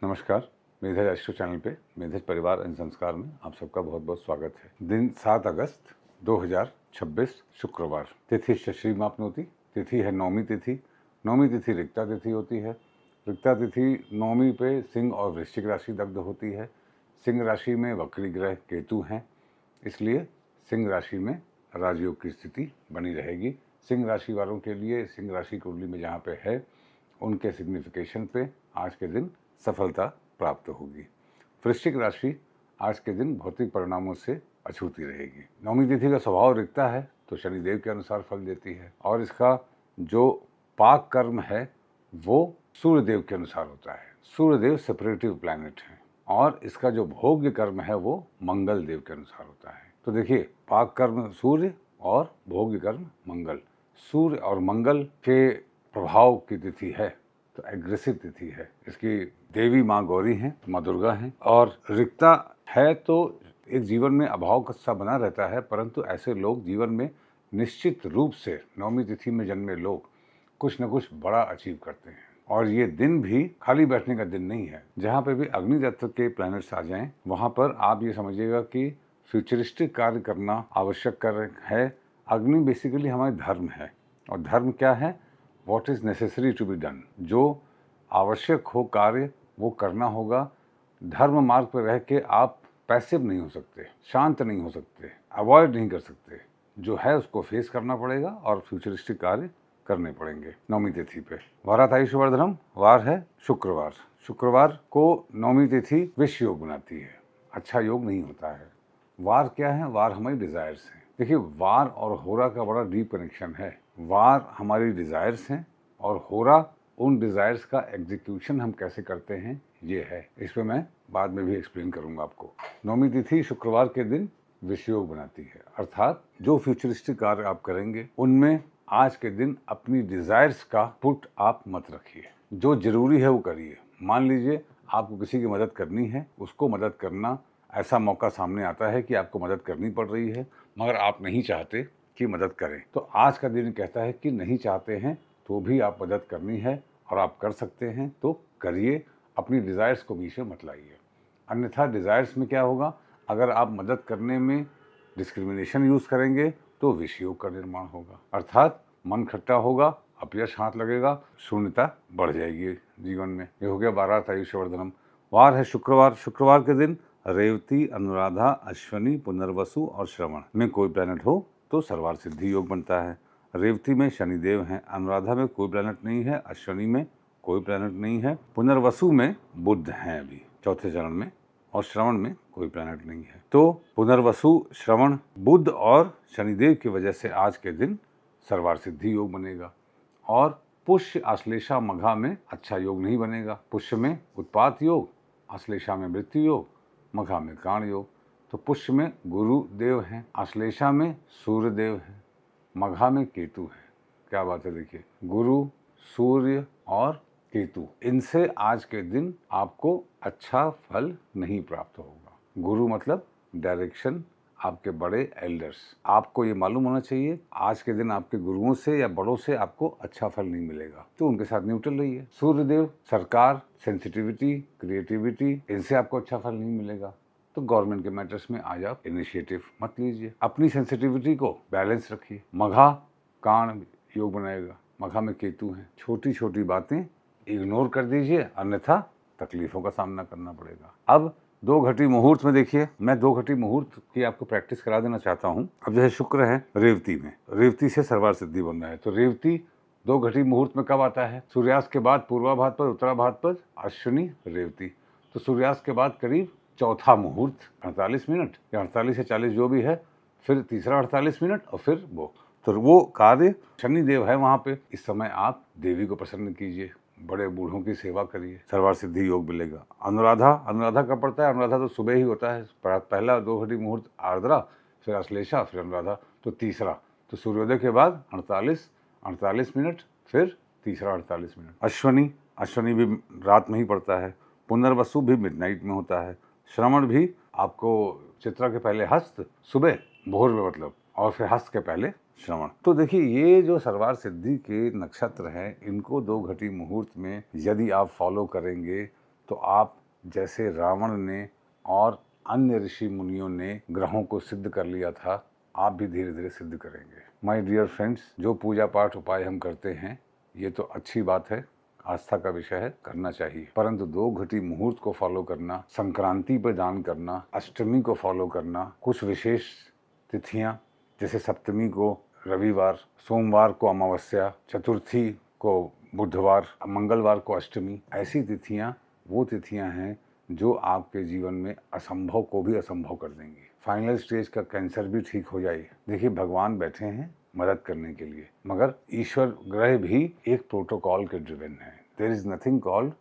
नमस्कार, मेधेज astro channel पे मेधेज परिवार एंड संस्कार में आप सबका बहुत बहुत स्वागत है। दिन 7 अगस्त 2026 शुक्रवार। तिथि शश्री मापनोती, तिथि है नौमी तिथि। नौमी तिथि रिक्ता तिथि होती है। रिक्ता तिथि नौमी पे सिंह और वृश्चिक राशि दग्ध होती है। सिंह राशि में वक्री ग्रह केतु हैं, इसलिए सिंह राशि में राजयोग की स्थिति बनी रहेगी। सिंह राशि वालों के लिए सिंह राशि कुंडली में जहाँ पे है उनके सिग्निफिकेशन पे आज के दिन सफलता प्राप्त होगी। वृश्चिक राशि आज के दिन भौतिक परिणामों से अछूती रहेगी। नौमी तिथि का स्वभाव रिक्ता है तो शनिदेव के अनुसार फल देती है, और इसका जो पाक कर्म है वो सूर्यदेव के अनुसार होता है। सूर्यदेव सेपरेटिव प्लैनेट है, और इसका जो भोग्य कर्म है वो मंगल देव के अनुसार होता है। तो देखिए, पाक कर्म सूर्य और भोग्य कर्म मंगल। सूर्य और मंगल के प्रभाव की तिथि है तो एग्रेसिव तिथि है। इसकी देवी माँ गौरी हैं, माँ दुर्गा हैं, और रिक्ता है तो एक जीवन में अभाव का सा बना रहता है, परंतु ऐसे लोग जीवन में निश्चित रूप से नौमी तिथि में जन्मे लोग कुछ न कुछ बड़ा अचीव करते हैं। और ये दिन भी खाली बैठने का दिन नहीं है। जहाँ पे भी अग्नि तत्व के प्लैनेट्स आ जाएं, वहाँ पर आप ये समझिएगा कि फ्यूचरिस्टिक कार्य करना आवश्यक कार्य है। अग्नि बेसिकली हमारे धर्म है, और धर्म क्या है? What is necessary to be done. जो आवश्यक हो कार्य वो करना होगा। धर्म मार्ग पर रह के आप पैसिव नहीं हो सकते, शांत नहीं हो सकते, अवॉइड नहीं कर सकते। जो है उसको फेस करना पड़ेगा और फ्यूचरिस्टिक कार्य करने पड़ेंगे। नौमी तिथि पे वारात आयुष्यवर्धनम वार है शुक्रवार। शुक्रवार को नौमी तिथि विष योग बनाती है, अच्छा योग नहीं होता है। वार क्या है? वार हमारी डिजायर्स हैं। देखिए, वार और होरा का बड़ा डीप कनेक्शन है। वार हमारी डिजायर्स हैं और होरा उन डिजायर्स का एग्जीक्यूशन हम कैसे करते हैं ये है। इस पर मैं बाद में भी एक्सप्लेन करूंगा आपको। नौमी तिथि शुक्रवार के दिन विषयोग बनाती है, अर्थात जो फ्यूचरिस्टिक कार्य आप करेंगे उनमें आज के दिन अपनी डिजायर्स का पुट आप मत रखिए। जो जरूरी है वो करिए। मान लीजिए आपको किसी की मदद करनी है, उसको मदद करना, ऐसा मौका सामने आता है कि आपको मदद करनी पड़ रही है मगर आप नहीं चाहते कि मदद करें, तो आज का दिन कहता है कि नहीं चाहते हैं तो भी आप मदद करनी है और आप कर सकते हैं तो करिए। अपनी डिज़ायर्स को बीच में मत लाइए, अन्यथा डिज़ायर्स में क्या होगा? अगर आप मदद करने में डिस्क्रिमिनेशन यूज़ करेंगे तो विषयोग का निर्माण होगा, अर्थात मन खट्टा होगा, अपयश हाथ लगेगा, शून्यता बढ़ जाएगी जीवन में। ये हो गया बारात आयुष्यवर्धनम। वार है शुक्रवार। शुक्रवार के दिन रेवती, अनुराधा, अश्वनी, पुनर्वसु और श्रवण में कोई प्लैनेट हो तो सर्वार सिद्धि योग बनता है। रेवती में शनिदेव हैं, अनुराधा में कोई प्लैनेट नहीं है, अश्वनी में कोई प्लैनेट नहीं है, पुनर्वसु में बुध हैं अभी चौथे चरण में, और श्रवण में कोई प्लैनेट नहीं है। तो पुनर्वसु, श्रवण, बुध और शनिदेव की वजह से आज के दिन सर्वार सिद्धि योग बनेगा। और पुष्य, आश्लेषा, मघा में अच्छा योग नहीं बनेगा। पुष्य में उत्पात योग, आश्लेषा में मृत्यु योग, मघा में काण योग। तो पुष्य में गुरु देव हैं, आश्लेषा में सूर्य देव हैं, मघा में केतु है। क्या बात है! देखिए, गुरु, सूर्य और केतु, इनसे आज के दिन आपको अच्छा फल नहीं प्राप्त होगा। गुरु मतलब डायरेक्शन, आपके बड़े एल्डर्स। आपको ये मालूम होना चाहिए आज के दिन आपके गुरुओं से या बड़ों से आपको अच्छा फल नहीं मिलेगा, तो उनके साथ न्यूट्रल रहिए। सूर्यदेव, सरकार, सेंसिटिविटी, क्रिएटिविटी, इनसे आपको अच्छा फल नहीं मिलेगा, तो गवर्नमेंट के मैटर्स में आज आप इनिशिएटिव मत लीजिए। अपनी सेंसिटिविटी को बैलेंस रखिए। मघा काण योग बनाएगा, मघा में केतु है। छोटी छोटी बातें इग्नोर कर दीजिए, अन्यथा तकलीफों का सामना करना पड़ेगा। अब 2 घटी मुहूर्त में देखिए, मैं 2 घटी मुहूर्त की आपको प्रैक्टिस करा देना चाहता हूँ। अब जो है शुक्र है रेवती में, रेवती से सर्वार सिद्धि बन रहा है, तो रेवती 2 घटी मुहूर्त में कब आता है? सूर्यास्त के बाद पूर्वाभाद्र पर, उत्तराभाद्र पर, अश्विनी, रेवती। तो सूर्यास्त के बाद करीब चौथा मुहूर्त 48 मिनट या 48 या 40 जो भी है, फिर तीसरा 48 मिनट और फिर वो कार्य शनि देव है वहाँ पे। इस समय आप देवी को प्रसन्न कीजिए, बड़े बूढ़ों की सेवा करिए, सर्वार सिद्धि योग मिलेगा। अनुराधा, अनुराधा कब पड़ता है? अनुराधा तो सुबह ही होता है। पहला 2 घटी मुहूर्त आर्द्रा, फिर अश्लेषा, फिर अनुराधा, तो तीसरा, तो सूर्योदय के बाद 48 मिनट, फिर तीसरा 48 मिनट। अश्वनी, अश्वनी भी रात में ही पड़ता है। पुनर्वसु भी मिडनाइट में होता है। श्रवण भी आपको चित्रा के पहले हस्त, सुबह भोर में मतलब, और फिर हस्त के पहले श्रवण। तो देखिए, ये जो सर्वार सिद्धि के नक्षत्र हैं, इनको 2 घटी मुहूर्त में यदि आप फॉलो करेंगे तो आप जैसे रावण ने और अन्य ऋषि मुनियों ने ग्रहों को सिद्ध कर लिया था, आप भी धीरे धीरे सिद्ध करेंगे। माय डियर फ्रेंड्स, जो पूजा पाठ उपाय हम करते हैं ये तो अच्छी बात है, आस्था का विषय है, करना चाहिए, परंतु 2 घटी मुहूर्त को फॉलो करना, संक्रांति पर दान करना, अष्टमी को फॉलो करना, कुछ विशेष तिथियां जैसे सप्तमी को रविवार, सोमवार को अमावस्या, चतुर्थी को बुधवार, मंगलवार को अष्टमी, ऐसी तिथियां वो तिथियां हैं जो आपके जीवन में असंभव को भी असंभव कर देंगी। फाइनल स्टेज का कैंसर भी ठीक हो जाए। देखिए, भगवान बैठे हैं मदद करने के लिए, मगर ईश्वर ग्रह भी एक प्रोटोकॉल के ड्रिवन है। There is nothing called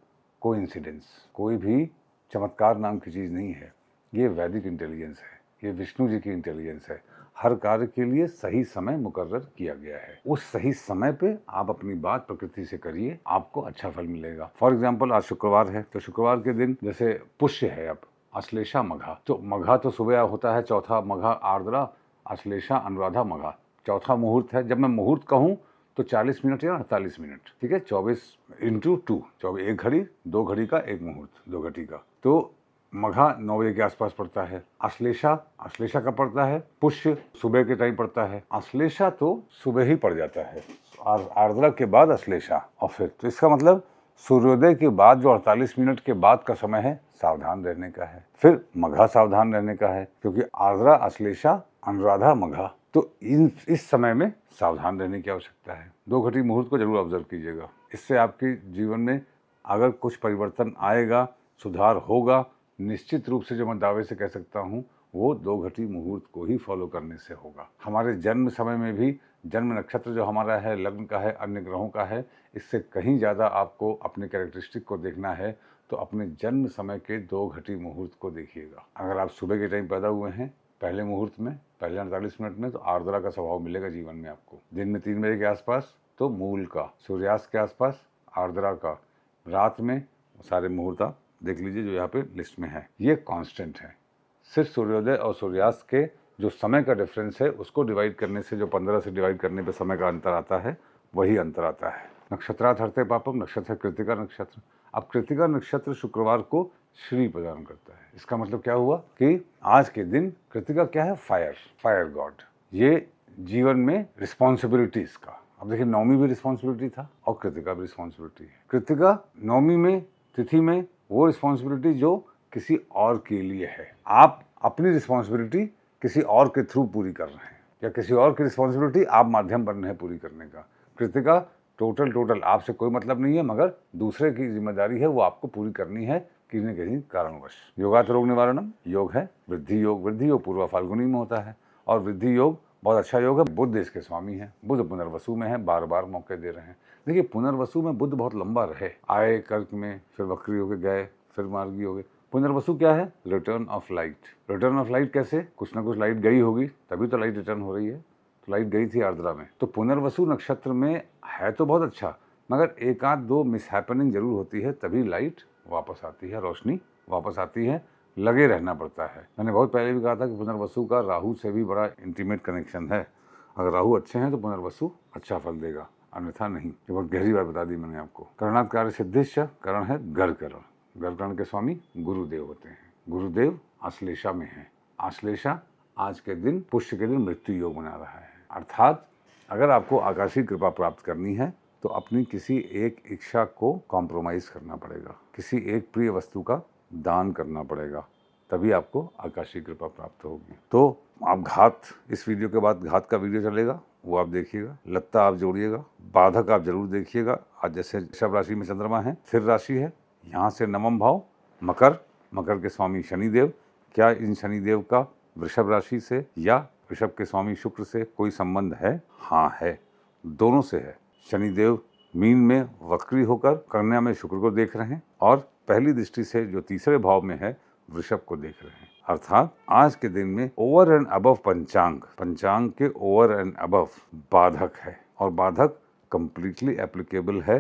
coincidence. कोई भी चमत्कार नाम की चीज नहीं है। ये वैदिक इंटेलिजेंस है, ये विष्णु जी की इंटेलिजेंस है। हर कार्य के लिए सही समय मुकर्रर किया गया है। उस सही समय पे आप अपनी बात प्रकृति से करिए, आपको अच्छा फल मिलेगा। फॉर एग्जाम्पल, आज शुक्रवार है, तो शुक्रवार के दिन जैसे पुष्य है, अब अश्लेषा मघा, तो मघा तो सुबह होता है, चौथा मघा आर्द्रा, अश्लेषा अनुराधा मघा, चौथा मुहूर्त है। जब मैं मुहूर्त कहूँ तो 40 मिनट या 48 मिनट, ठीक है, 24/2, 24, 1 घड़ी 2 घड़ी का एक मुहूर्त, 2 घटी का। तो मघा 9 बजे के आसपास पड़ता है। अश्लेषा का पड़ता है, पुष्य सुबह के टाइम पड़ता है, अश्लेषा तो सुबह ही पड़ जाता है, और आर्द्रा के बाद अश्लेषा, और फिर तो इसका मतलब सूर्योदय के बाद जो 48 मिनट के बाद का समय है, सावधान रहने का है। फिर मघा सावधान रहने का है, क्योंकि आर्द्रा, अश्लेषा, अनुराधा, मघा, तो इस समय में सावधान रहने की आवश्यकता है। 2 घटी मुहूर्त को जरूर ऑब्जर्व कीजिएगा। इससे आपके जीवन में अगर कुछ परिवर्तन आएगा, सुधार होगा, निश्चित रूप से जो मैं दावे से कह सकता हूँ वो 2 घटी मुहूर्त को ही फॉलो करने से होगा। हमारे जन्म समय में भी जन्म नक्षत्र जो हमारा है, लग्न का है, अन्य ग्रहों का है, इससे कहीं ज़्यादा आपको अपने कैरेक्टरिस्टिक को देखना है तो अपने जन्म समय के 2 घटी मुहूर्त को देखिएगा। अगर आप सुबह के टाइम पैदा हुए हैं, पहले मुहूर्त में, पहले 48 मिनट में, तो आर्द्रा का स्वभाव मिलेगा जीवन में आपको। दिन में 3 बजे के आसपास तो मूल का, सूर्यास्त के आसपास आर्द्रा का, रात में सारे मुहूर्त आप देख लीजिए जो यहाँ पे लिस्ट में है। ये कांस्टेंट है। सिर्फ सूर्योदय और सूर्यास्त के जो समय का डिफरेंस है उसको डिवाइड करने से, जो 15 से डिवाइड करने पे समय का अंतर आता है, वही अंतर आता है। नक्षत्रार्थ हरते पापम, नक्षत्र कृतिका नक्षत्र। अब कृतिका नक्षत्र शुक्रवार को श्री प्रदान करता है। इसका मतलब क्या हुआ कि आज के दिन कृतिका क्या है? Fire God. ये जीवन में रिस्पॉन्सिबिलिटीज का, अब देखिए नवमी भी रिस्पॉन्सिबिलिटी था और कृतिका भी रिस्पॉन्सिबिलिटी है। कृतिका नवमी में, तिथि में वो रिस्पॉन्सिबिलिटी जो किसी और के लिए है। आप अपनी रिस्पॉन्सिबिलिटी किसी और के थ्रू पूरी कर रहे हैं, या किसी और की रिस्पॉन्सिबिलिटी आप माध्यम बन रहे हैं पूरी करने का। कृतिका टोटल आपसे कोई मतलब नहीं है, मगर दूसरे की जिम्मेदारी है, वो आपको पूरी करनी है किसी न किसी कारणवश। योगात रोग निवारणम योग है, वृद्धि योग पूर्वा फाल्गुनी में होता है, और वृद्धि योग बहुत अच्छा योग है। बुध इसके स्वामी है, बुध पुनर्वसु में है, बार बार मौके दे रहे हैं। देखिए, पुनर्वसु में बुध बहुत लंबा रहे, आए कर्क में, फिर वक्री हो गए, फिर मार्गी हो गए। पुनर्वसु क्या है? Return of light. Return of light कैसे? कुछ ना कुछ लाइट गई होगी, तभी तो लाइट रिटर्न हो रही है। तो लाइट गई थी आर्द्रा में, तो पुनर्वसु नक्षत्र में है तो बहुत अच्छा, मगर एक आध 2 मिसहैपनिंग जरूर होती है, तभी लाइट वापस आती है, रोशनी वापस आती है। लगे रहना पड़ता है। मैंने बहुत पहले भी कहा था कि पुनर्वसु का राहु से भी बड़ा इंटीमेट कनेक्शन है। अगर राहु अच्छे हैं तो पुनर्वसु अच्छा फल देगा, अन्यथा नहीं। ये बहुत गहरी बात बता दी मैंने आपको। करणात् कार्य सिद्धिश्च, करण है गढ़करण। गढ़करण के स्वामी गुरुदेव होते हैं। गुरुदेव अश्लेषा में है। अश्लेषा आज के दिन, पुष्य के दिन मृत्यु योग बना रहा है। अर्थात अगर आपको आकाशीय कृपा प्राप्त करनी है तो अपनी किसी एक इच्छा को कॉम्प्रोमाइज करना पड़ेगा, किसी एक प्रिय वस्तु का दान करना पड़ेगा, तभी आपको आकाशीय कृपा प्राप्त होगी। तो आप घात, इस वीडियो के बाद घात का वीडियो चलेगा, वो आप देखिएगा। लत्ता आप जोड़िएगा, बाधक आप जरूर देखिएगा। आज जैसे वृषभ राशि में चंद्रमा है, स्थिर राशि है, यहाँ से नवम भाव मकर, मकर के स्वामी शनिदेव। क्या इन शनिदेव का वृषभ राशि से या वृषभ के स्वामी शुक्र से कोई संबंध है? हाँ है, दोनों से है। शनिदेव मीन में वक्री होकर कन्या में शुक्र को देख रहे हैं, और पहली दृष्टि से जो तीसरे भाव में है वृषभ को देख रहे हैं। अर्थात आज के दिन में ओवर एंड अबव पंचांग के ओवर एंड अबव बाधक है, और बाधक कंप्लीटली एप्लीकेबल है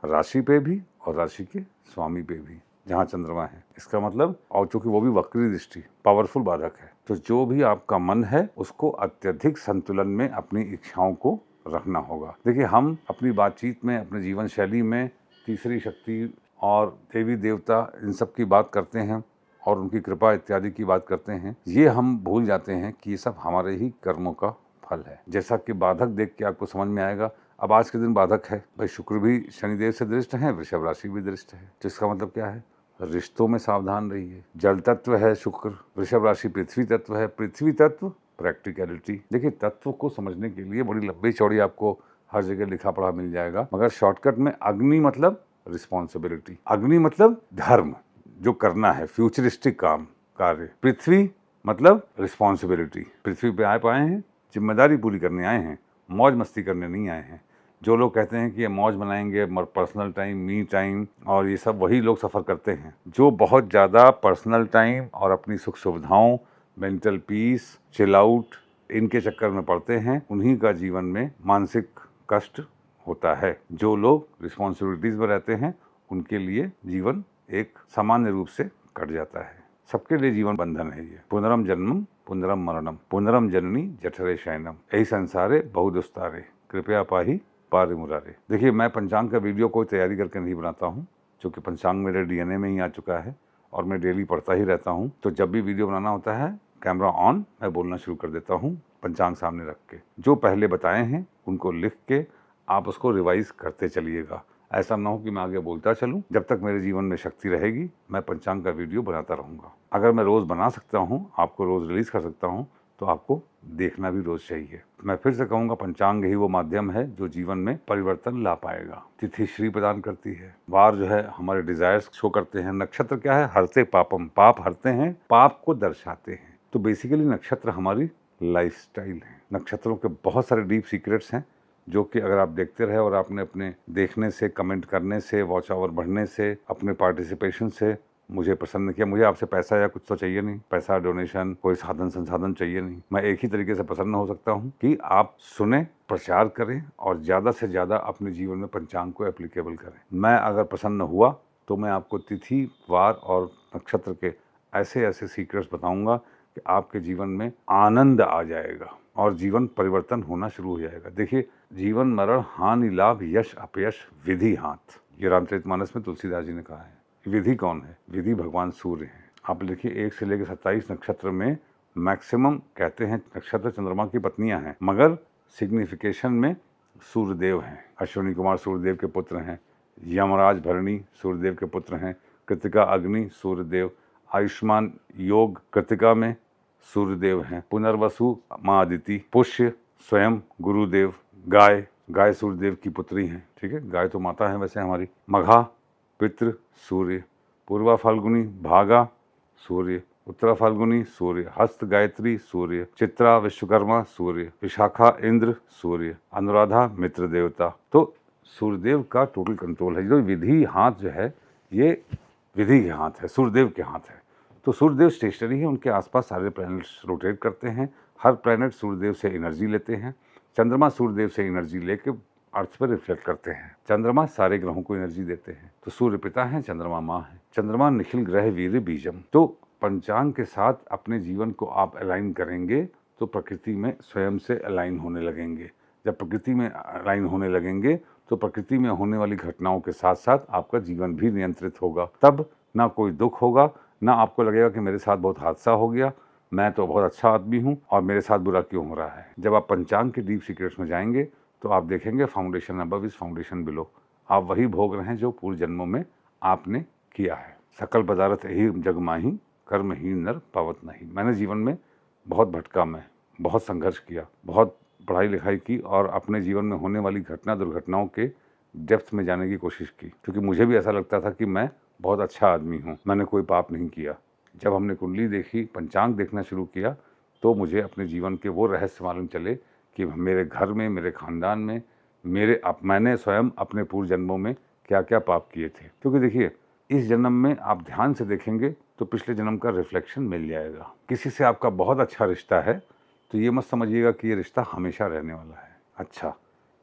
राशि पे भी और राशि के स्वामी पे भी, जहाँ चंद्रमा है। इसका मतलब, और चूंकि वो भी वक्री दृष्टि, पावरफुल बाधक है, तो जो भी आपका मन है उसको अत्यधिक संतुलन में अपनी इच्छाओं को रखना होगा। देखिए, हम अपनी बातचीत में, अपने जीवन शैली में तीसरी शक्ति और देवी देवता इन सब की बात करते हैं और उनकी कृपा इत्यादि की बात करते हैं, ये हम भूल जाते हैं कि ये सब हमारे ही कर्मों का फल है। जैसा कि बाधक देख के आपको समझ में आएगा, अब आज के दिन बाधक है भाई, शुक्र भी शनिदेव से दृष्ट है, वृषभ राशि भी दृष्ट है, तो इसका मतलब क्या है, रिश्तों में सावधान रहिए। जल तत्व है शुक्र, वृषभ राशि पृथ्वी तत्व है, पृथ्वी तत्व प्रैक्टिकलिटी। देखिए, तत्व को समझने के लिए बड़ी लंबी चौड़ी आपको हर जगह लिखा पढ़ा मिल जाएगा, मगर शॉर्टकट में अग्नि मतलब रिस्पॉन्सिबिलिटी, अग्नि मतलब धर्म, जो करना है, फ्यूचरिस्टिक काम कार्य। पृथ्वी मतलब रिस्पॉन्सिबिलिटी, पृथ्वी पे आए हैं, जिम्मेदारी पूरी करने आए हैं, मौज मस्ती करने नहीं आए हैं। जो लोग कहते हैं कि ये मौज बनाएंगे, पर्सनल टाइम, मी टाइम और ये सब, वही लोग सफ़र करते हैं। जो बहुत ज़्यादा पर्सनल टाइम और अपनी सुख सुविधाओं, मेंटल पीस, चिल आउट, इनके चक्कर में पड़ते हैं, उन्हीं का जीवन में मानसिक कष्ट होता है। जो लोग रिस्पॉन्सिबिलिटीज़ में रहते हैं, उनके लिए जीवन एक सामान्य रूप से कट जाता है। सबके लिए जीवन बंधन है ये। पुनरम जन्मम पुनरम मरणम, पुनरम जननी जठरे शयनम, यही संसारे बहुदुस्तारे, कृपया पाही पार मुरारे। देखिए, मैं पंचांग का वीडियो कोई तैयारी करके नहीं बनाता हूँ, क्योंकि पंचांग मेरे डीएनए में ही आ चुका है और मैं डेली पढ़ता ही रहता हूँ। तो जब भी वीडियो बनाना होता है, कैमरा ऑन, मैं बोलना शुरू कर देता हूँ पंचांग सामने रख के। जो पहले बताए हैं उनको लिख के आप उसको रिवाइज करते चलिएगा। ऐसा ना हो कि मैं आगे बोलता चलूं। जब तक मेरे जीवन में शक्ति रहेगी, मैं पंचांग का वीडियो बनाता रहूंगा। अगर मैं रोज़ बना सकता हूं, आपको रोज़ रिलीज़ कर सकता हूं, तो आपको देखना भी रोज़ चाहिए। मैं फिर से कहूँगा, पंचांग ही वो माध्यम है जो जीवन में परिवर्तन ला पाएगा। तिथि श्री प्रदान करती है, वार जो है हमारे डिजायर्स शो करते हैं, नक्षत्र क्या है, हरते पापम, पाप हरते हैं, पाप को दर्शाते हैं। तो बेसिकली नक्षत्र हमारी लाइफस्टाइल है। नक्षत्रों के बहुत सारे डीप सीक्रेट्स हैं, जो कि अगर आप देखते रहे और आपने अपने देखने से, कमेंट करने से, वॉच आवर बढ़ने से, अपने पार्टिसिपेशन से मुझे प्रसन्न किया। मुझे आपसे पैसा या कुछ तो चाहिए नहीं, पैसा, डोनेशन, कोई साधन संसाधन चाहिए नहीं। मैं एक ही तरीके से प्रसन्न हो सकता हूँ कि आप सुने, प्रचार करें और ज़्यादा से ज़्यादा अपने जीवन में पंचांग को एप्लीकेबल करें। मैं अगर प्रसन्न हुआ तो मैं आपको तिथि, वार और नक्षत्र के ऐसे ऐसे सीक्रेट्स बताऊंगा कि आपके जीवन में आनंद आ जाएगा और जीवन परिवर्तन होना शुरू हो जाएगा। देखिए, जीवन मरण, हानि लाभ, यश अपयश, विधि हाथ, ये रामचरितमानस में तुलसीदास जी ने कहा है। विधि कौन है? विधि भगवान सूर्य हैं। आप लिखिए, 1 से लेकर 27 नक्षत्र में मैक्सिमम कहते हैं नक्षत्र चंद्रमा की पत्नियां हैं, मगर सिग्निफिकेशन में सूर्यदेव हैं। अश्विनी कुमार सूर्यदेव के पुत्र हैं, यमराज भरणी सूर्यदेव के पुत्र हैं, कृतिका अग्नि सूर्यदेव, आयुष्मान योग कृतिका में सूर्यदेव हैं, पुनर्वसु माँ अदिति, पुष्य स्वयं गुरुदेव, गाय, गाय सूर्यदेव की पुत्री हैं। ठीक है, गाय तो माता है वैसे हमारी। मघा पितृ सूर्य, पूर्वा फाल्गुनी भागा सूर्य, उत्तरा फाल्गुनी सूर्य, हस्त गायत्री सूर्य, चित्रा विश्वकर्मा सूर्य, विशाखा इंद्र सूर्य, अनुराधा मित्र देवता। तो सूर्यदेव का टोटल कंट्रोल है। जो विधि हाथ जो है, ये विधि के हाथ है, सूर्यदेव के हाथ है। तो सूर्यदेव स्टेशनरी है, उनके आसपास सारे प्लैनेट्स रोटेट करते हैं। हर प्लैनेट सूर्यदेव से एनर्जी लेते हैं। चंद्रमा सूर्यदेव से एनर्जी लेके अर्थ पर रिफ्लेक्ट करते हैं। चंद्रमा सारे ग्रहों को एनर्जी देते हैं। तो सूर्य पिता है, चंद्रमा माँ है। चंद्रमा निखिल ग्रह वीर बीजम। तो पंचांग के साथ अपने जीवन को आप अलाइन करेंगे तो प्रकृति में स्वयं से अलाइन होने लगेंगे। जब प्रकृति में अलाइन होने लगेंगे तो प्रकृति में होने वाली घटनाओं के साथ साथ आपका जीवन भी नियंत्रित होगा। तब ना कोई दुख होगा, ना आपको लगेगा कि मेरे साथ बहुत हादसा हो गया, मैं तो बहुत अच्छा आदमी हूँ और मेरे साथ बुरा क्यों हो रहा है। जब आप पंचांग के डीप सीक्रेट्स में जाएंगे तो आप देखेंगे foundation above is foundation below. आप वही भोग रहे हैं जो पूर्व जन्मों में आपने किया है। सकल पदार्थ यही जग माही, कर्महीन नर पावत नहीं। मैंने जीवन में बहुत भटका, मैं बहुत संघर्ष किया, बहुत पढ़ाई लिखाई की और अपने जीवन में होने वाली घटना दुर्घटनाओं के डेप्थ में जाने की कोशिश की, क्योंकि मुझे भी ऐसा लगता था कि मैं बहुत अच्छा आदमी हूँ, मैंने कोई पाप नहीं किया। जब हमने कुंडली देखी, पंचांग देखना शुरू किया, तो मुझे अपने जीवन के वो रहस्य मालूम चले कि मेरे घर में, मेरे खानदान में, मैंने स्वयं अपने पूर्व जन्मों में क्या क्या पाप किए थे। क्योंकि देखिए, इस जन्म में आप ध्यान से देखेंगे तो पिछले जन्म का रिफ्लेक्शन मिल जाएगा। किसी से आपका बहुत अच्छा रिश्ता है तो ये मत समझिएगा कि ये रिश्ता हमेशा रहने वाला है। अच्छा,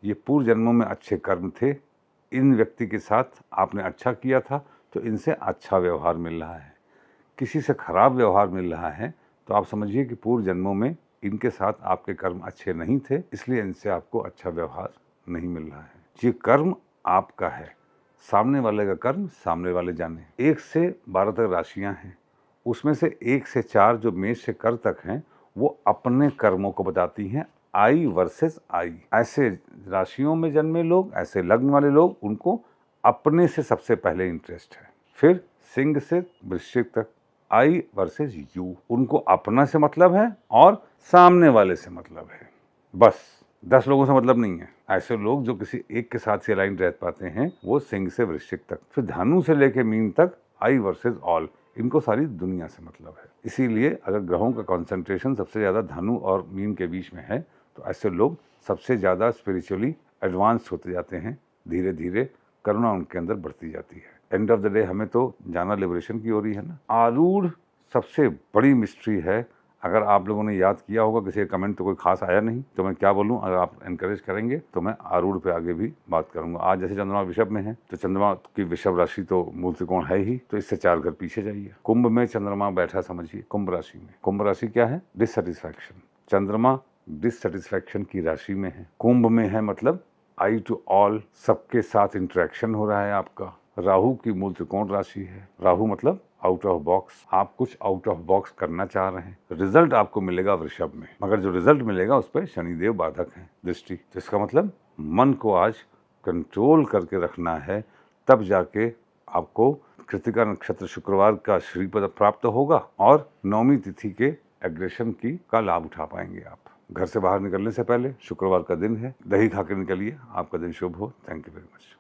ये पूर्व जन्मों में अच्छे कर्म थे, इन व्यक्ति के साथ आपने अच्छा किया था तो इनसे अच्छा व्यवहार मिल रहा है। किसी से खराब व्यवहार मिल रहा है तो आप समझिए कि पूर्व जन्मों में इनके साथ आपके कर्म अच्छे नहीं थे, इसलिए इनसे आपको अच्छा व्यवहार नहीं मिल रहा है। ये कर्म आपका है, सामने वाले का कर्म सामने वाले जाने। 1 से 12 तक राशियां हैं, उसमें से 1 से 4 जो मेष से कर तक हैं वो अपने कर्मों को बताती हैं, आई वर्सेस आई। ऐसे राशियों में जन्मे लोग, ऐसे लग्न वाले लोग, उनको अपने से सबसे पहले इंटरेस्ट है। फिर सिंह से वृश्चिक तक आई वर्सेस यू, उनको अपना से मतलब है और सामने वाले से मतलब है, बस 10 लोगों से मतलब नहीं है। ऐसे लोग जो किसी एक के साथ से अलाइन रह पाते हैं वो सिंह से वृश्चिक तक। फिर धनु से लेके मीन तक आई वर्सेस ऑल, इनको सारी दुनिया से मतलब है। इसीलिए अगर ग्रहों का कंसंट्रेशन सबसे ज़्यादा धनु और मीन के बीच में है तो ऐसे लोग सबसे ज़्यादा स्पिरिचुअली एडवांस होते जाते हैं, धीरे धीरे करुणा उनके अंदर बढ़ती जाती है। एंड ऑफ द डे हमें तो जाना लिबरेशन की ओर ही है ना। आरूढ़ सबसे बड़ी मिस्ट्री है। अगर आप लोगों ने याद किया होगा, किसी का कमेंट तो कोई खास आया नहीं, तो मैं क्या बोलूं, अगर आप एनकरेज करेंगे तो मैं आरूढ़ पे आगे भी बात करूंगा। आज जैसे चंद्रमा विषभ में है तो चंद्रमा की विषभ राशि तो मूल त्रिकोण है ही, तो इससे 4 घर पीछे जाइए। कुंभ में चंद्रमा बैठा समझिए, कुंभ राशि में। कुंभ राशि क्या है? डिससेटिस्फैक्शन। चंद्रमा डिससेटिस्फैक्शन की राशि में है, कुंभ में है, मतलब आई टू ऑल, सबके साथ इंटरेक्शन हो रहा है आपका। राहु की मूल त्रिकोण राशि है, राहु मतलब आउट ऑफ बॉक्स, आप कुछ आउट ऑफ बॉक्स करना चाह रहे हैं, रिजल्ट आपको मिलेगा वृषभ में, मगर जो रिजल्ट मिलेगा उस पर शनिदेव बाधक है, दृष्टि। तो इसका मतलब मन को आज कंट्रोल करके रखना है, तब जाके आपको कृतिका नक्षत्र शुक्रवार का श्रीपद प्राप्त होगा और 9वीं तिथि के एग्रेशन की का लाभ उठा पाएंगे आप। घर से बाहर निकलने से पहले शुक्रवार का दिन है, दही खा के निकलिए, आपका दिन शुभ हो। Thank you very much.